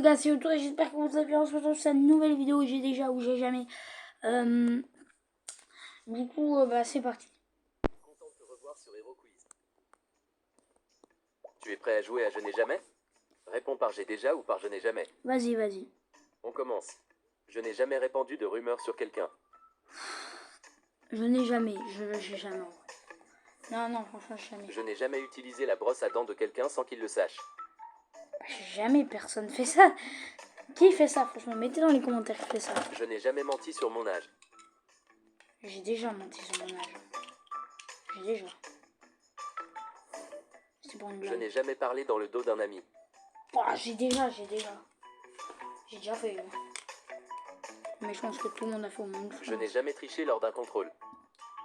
gars, c'est tout. J'espère que vous avez bien. On se retrouve sur cette nouvelle vidéo. J'ai déjà ou j'ai jamais. Du coup, bah, c'est parti. Content de te revoir sur Hero Quiz. Tu es prêt à jouer à Je n'ai jamais? Réponds par j'ai déjà ou par je n'ai jamais. Vas-y, vas-y. On commence. Je n'ai jamais répandu de rumeurs sur quelqu'un. Je n'ai jamais. J'ai jamais. Non, non, franchement, jamais. Je n'ai jamais utilisé la brosse à dents de quelqu'un sans qu'il le sache. Bah, jamais personne fait ça. Qui fait ça? Franchement, mettez dans les commentaires qui fait ça. Je n'ai jamais menti sur mon âge. J'ai déjà menti sur mon âge. J'ai déjà. C'est pour une Je blague. n'ai jamais parlé dans le dos d'un ami. Bah, j'ai déjà. J'ai déjà fait. Mais je pense que tout le monde a fait au moins une fois. Je n'ai jamais triché lors d'un contrôle.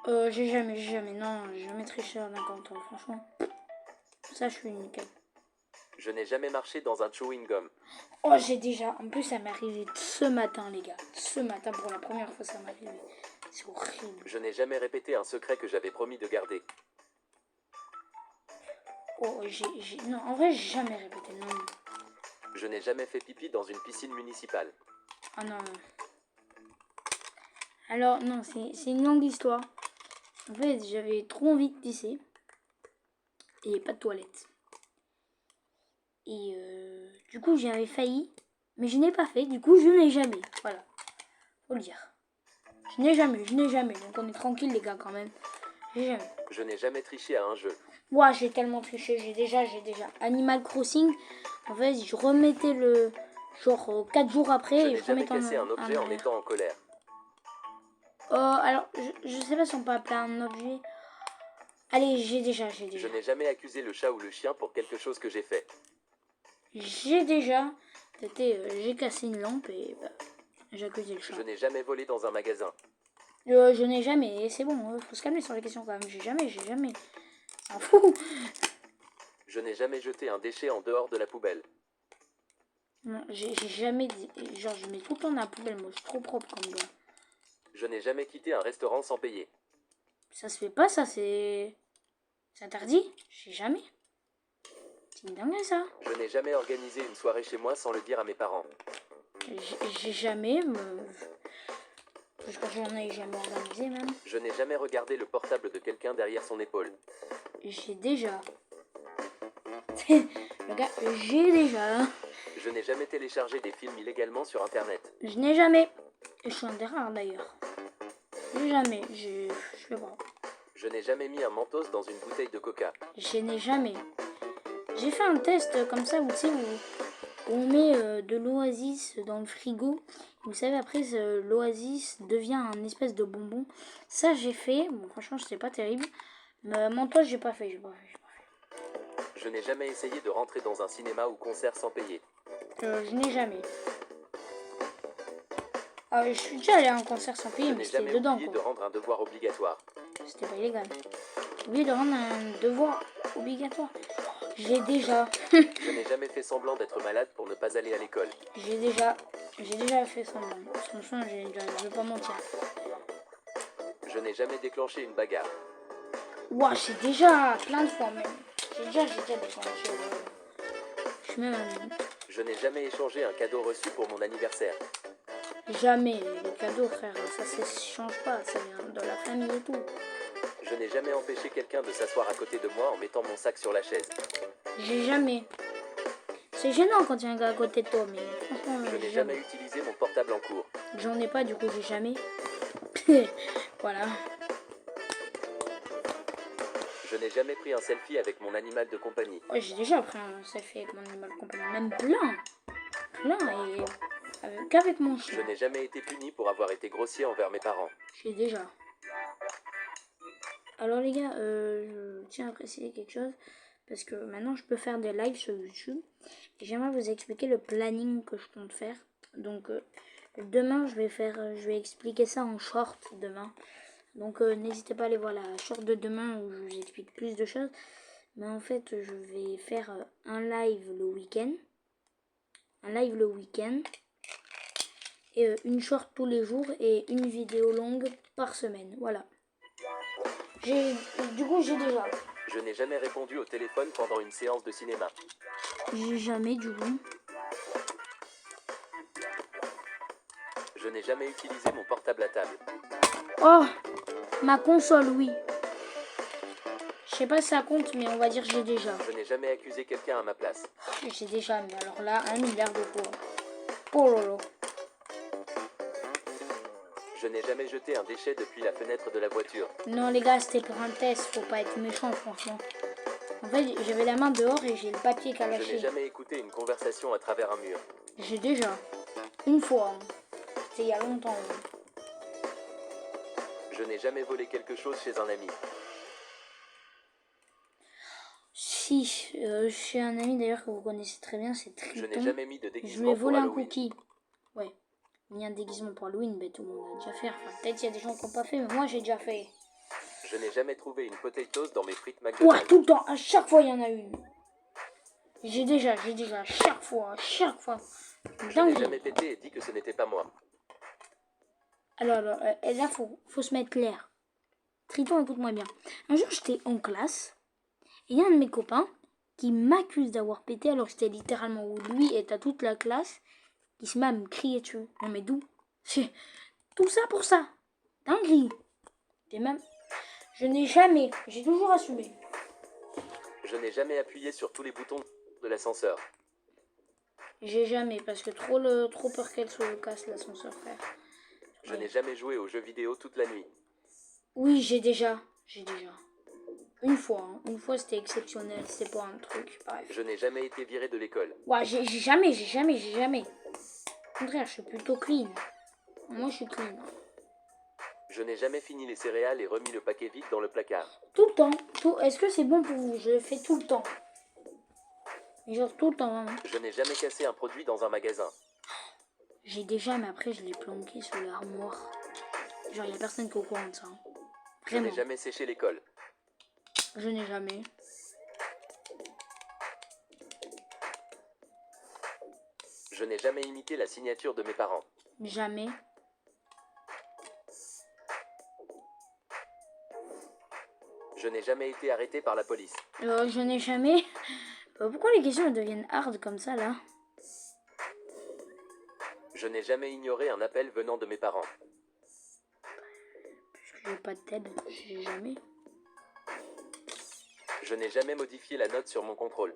J'ai jamais. Non, j'ai jamais triché d'un contrôle, franchement. Ça, je suis nickel. Je n'ai jamais marché dans un chewing gum. Oh, j'ai déjà. En plus, ça m'est arrivé ce matin, les gars. Ce matin, pour la première fois, ça m'est arrivé. C'est horrible. Je n'ai jamais répété un secret que j'avais promis de garder. Oh, non, en vrai, j'ai jamais répété. Non. Je n'ai jamais fait pipi dans une piscine municipale. Ah non. Alors, non, c'est une longue histoire. En fait, j'avais trop envie de pisser. Et pas de toilette. Et du coup, j'y avais failli. Mais je n'ai pas fait. Du coup, je n'ai jamais. Voilà. Faut le dire. Je n'ai jamais. Donc on est tranquille, les gars, quand même. J'ai jamais. Je n'ai jamais triché à un jeu. Ouah, j'ai tellement triché. J'ai déjà. Animal Crossing. En fait, je remettais le... Genre 4 jours après. Je Et n'ai je jamais remettais cassé un objet en étant en colère. Alors, je sais pas si on peut appeler un objet. Allez, j'ai déjà. Je n'ai jamais accusé le chat ou le chien pour quelque chose que j'ai fait. J'ai déjà. C'était, j'ai cassé une lampe et bah, j'ai accusé le chat. Je n'ai jamais volé dans un magasin. Je n'ai jamais. Et c'est bon, faut se calmer sur les questions quand même. J'ai jamais. S'en fout. Je n'ai jamais jeté un déchet en dehors de la poubelle. Non, j'ai jamais dit. Genre, je mets tout le temps dans la poubelle. Moi, je suis trop propre comme gars. Je n'ai jamais quitté un restaurant sans payer. Ça se fait pas, ça, c'est interdit. J'ai jamais. C'est une dingue, ça. Je n'ai jamais organisé une soirée chez moi sans le dire à mes parents. J'ai jamais. Je crois que j'en ai jamais organisé, même. Je n'ai jamais regardé le portable de quelqu'un derrière son épaule. J'ai déjà. Le gars, j'ai déjà. Je n'ai jamais téléchargé des films illégalement sur internet. Je n'ai jamais. Et je suis un des rares d'ailleurs. J'ai jamais. Je sais pas. Je n'ai jamais mis un mentos dans une bouteille de coca. Je n'ai jamais. J'ai fait un test comme ça où tu sais où on met de l'oasis dans le frigo. Vous savez après l'oasis devient un espèce de bonbon. Ça j'ai fait. Bon franchement c'était pas terrible. Mais mentos j'ai pas fait. Je n'ai jamais essayé de rentrer dans un cinéma ou concert sans payer. Je n'ai jamais. Je suis déjà allé à un concert sans payer, Je mais n'ai c'était jamais dedans oublié quoi. de rendre un devoir obligatoire. C'était pas illégal. J'ai oublié de rendre un devoir obligatoire. J'ai déjà. Je n'ai jamais fait semblant d'être malade pour ne pas aller à l'école. J'ai déjà fait semblant. Franchement, je vais pas mentir. Je n'ai jamais déclenché une bagarre. Ouah, j'ai déjà plein de fois même. J'ai déjà déclenché. Je suis même un... Je n'ai jamais échangé un cadeau reçu pour mon anniversaire. Jamais. Les cadeaux, frère, ça change pas. Ça vient de la famille et tout. Je n'ai jamais empêché quelqu'un de s'asseoir à côté de moi en mettant mon sac sur la chaise. J'ai jamais. C'est gênant quand il y a un gars à côté de toi, mais franchement, Je n'ai jamais utilisé mon portable en cours. J'en ai pas, du coup, j'ai jamais. Voilà. Je n'ai jamais pris un selfie avec mon animal de compagnie. Ouais, j'ai déjà pris un selfie avec mon animal de compagnie. Même plein et qu'avec mon chien. Je n'ai jamais été puni pour avoir été grossier envers mes parents. J'ai déjà. Alors les gars, je tiens à préciser quelque chose. Parce que maintenant je peux faire des lives sur YouTube. Et j'aimerais vous expliquer le planning que je compte faire. Donc demain je vais expliquer ça en short demain. Donc n'hésitez pas à aller voir la short de demain où je vous explique plus de choses. Mais en fait je vais faire un live le week-end. Et une short tous les jours et une vidéo longue par semaine. Voilà. Du coup j'ai déjà. Je n'ai jamais répondu au téléphone pendant une séance de cinéma. J'ai jamais du coup. Je n'ai jamais utilisé mon portable à table. Oh, ma console, oui. Je sais pas si ça compte, mais on va dire j'ai déjà. Je n'ai jamais accusé quelqu'un à ma place. J'ai déjà, mais alors là, 1 milliard de fois. Oh lolo. Je n'ai jamais jeté un déchet depuis la fenêtre de la voiture. Non les gars, c'était pour un test, faut pas être méchant franchement. En fait, j'avais la main dehors et j'ai le papier qu'à Je n'ai lâcher. jamais écouté une conversation à travers un mur. J'ai déjà. Une fois. Hein. C'était il y a longtemps. Oui. Je n'ai jamais volé quelque chose chez un ami. Si, chez un ami d'ailleurs que vous connaissez très bien, c'est Triton. Je n'ai jamais mis de Je lui déguisement ai pour volé un Halloween. cookie. Ouais. Il y a un déguisement pour Halloween, mais tout le monde l'a déjà fait. Enfin, peut-être il y a des gens qui n'ont pas fait, mais moi j'ai déjà fait. Je n'ai jamais trouvé une potatoes dans mes frites Ouais, McDonald's. tout le temps, à chaque fois il y en a une. J'ai déjà, chaque fois. Je n'ai Dingue. jamais pété et dit que ce n'était pas moi. Alors, là, faut se mettre clair. Triton, écoute-moi bien. Un jour, j'étais en classe, et il y a un de mes copains qui m'accuse d'avoir pété, alors que c'était littéralement où lui et t'as toute la classe qui se met à me crier dessus. Non mais d'où? C'est tout ça pour ça. Dinguerie. Et même, je n'ai jamais, j'ai toujours assumé. Je n'ai jamais appuyé sur tous les boutons de l'ascenseur. J'ai jamais, parce que trop peur qu'elle se casse l'ascenseur, frère. Je n'ai jamais joué aux jeux vidéo toute la nuit. Oui, j'ai déjà. Une fois, hein. Une fois c'était exceptionnel, c'était pas un truc, bref. Je n'ai jamais été viré de l'école. Ouais, j'ai jamais. Au contraire, je suis plutôt clean. Moi, je suis clean. Je n'ai jamais fini les céréales et remis le paquet vide dans le placard. Tout le temps. Est-ce que c'est bon pour vous? Je le fais tout le temps. Genre tout le temps, hein. Je n'ai jamais cassé un produit dans un magasin. J'ai déjà, mais après, je l'ai planqué sous l'armoire. Genre, il n'y a personne qui est au courant de ça. Hein. Je Vraiment. n'ai jamais séché l'école. Je n'ai jamais. Je n'ai jamais imité la signature de mes parents. Jamais. Je n'ai jamais été arrêté par la police. Je n'ai jamais. Pourquoi les questions elles deviennent hard comme ça là? Je n'ai jamais ignoré un appel venant de mes parents. Puisque j'ai pas de TED, j'ai jamais. Je n'ai jamais modifié la note sur mon contrôle.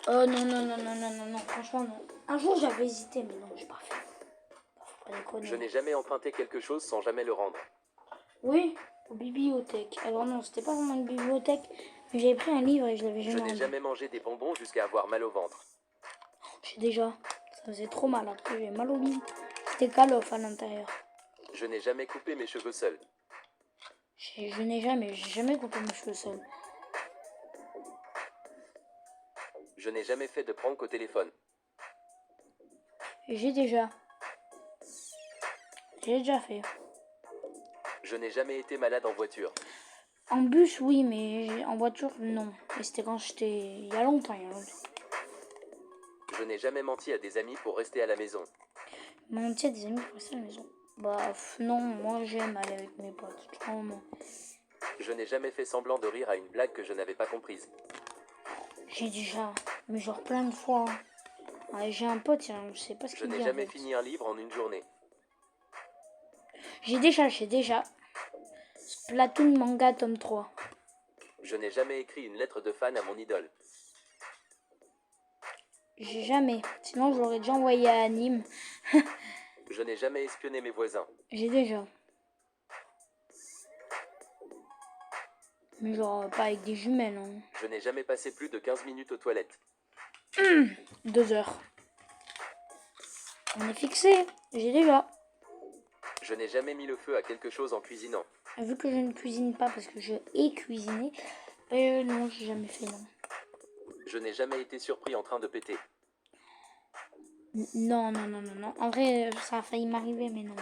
Oh non, franchement non. Un jour j'avais hésité, mais non, j'ai pas fait. Faut pas déconner. Je n'ai jamais emprunté quelque chose sans jamais le rendre. Oui, aux bibliothèques. Alors non, c'était pas vraiment une bibliothèque, mais j'avais pris un livre et je l'avais Je jamais n'ai rendu. jamais mangé des bonbons jusqu'à avoir mal au ventre. J'ai déjà. Ça faisait trop mal, après j'ai mal au bide. C'était Call of à l'intérieur. Je n'ai jamais coupé mes cheveux seul. J'ai jamais coupé mes cheveux seuls. Je n'ai jamais fait de prank au téléphone. J'ai déjà fait. Je n'ai jamais été malade en voiture. En bus, oui, mais en voiture, non. Et c'était quand j'étais... Il y a longtemps. Je n'ai jamais menti à des amis pour rester à la maison. Menti à des amis pour rester à la maison. Bah, non, moi j'aime aller avec mes potes. Vraiment. Je n'ai jamais fait semblant de rire à une blague que je n'avais pas comprise. J'ai déjà, mais genre plein de fois. Ouais, j'ai un pote, je sais pas ce Je qu'il dit. n'ai jamais fini un livre en une journée. J'ai déjà. Splatoon manga tome 3. Je n'ai jamais écrit une lettre de fan à mon idole. J'ai jamais. Sinon, je l'aurais déjà envoyé à Anime. Je n'ai jamais espionné mes voisins. J'ai déjà. Mais genre, pas avec des jumelles. Hein. Je n'ai jamais passé plus de 15 minutes aux toilettes. 2 heures. On est fixé. J'ai déjà. Je n'ai jamais mis le feu à quelque chose en cuisinant. Vu que je ne cuisine pas parce que je ai cuisiné, non, j'ai jamais fait, non. Je n'ai jamais été surpris en train de péter. Non. En vrai, ça a failli m'arriver, mais non.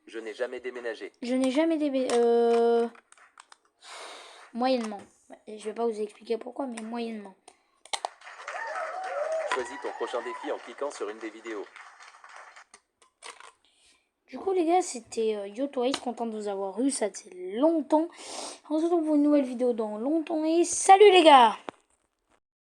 Je n'ai jamais déménagé. Je n'ai jamais moyennement. Je vais pas vous expliquer pourquoi, mais moyennement. Choisis ton prochain défi en cliquant sur une des vidéos. Du coup, les gars, c'était YoToys, content de vous avoir eu. Ça fait longtemps. On se retrouve pour une nouvelle vidéo dans longtemps. Et salut les gars!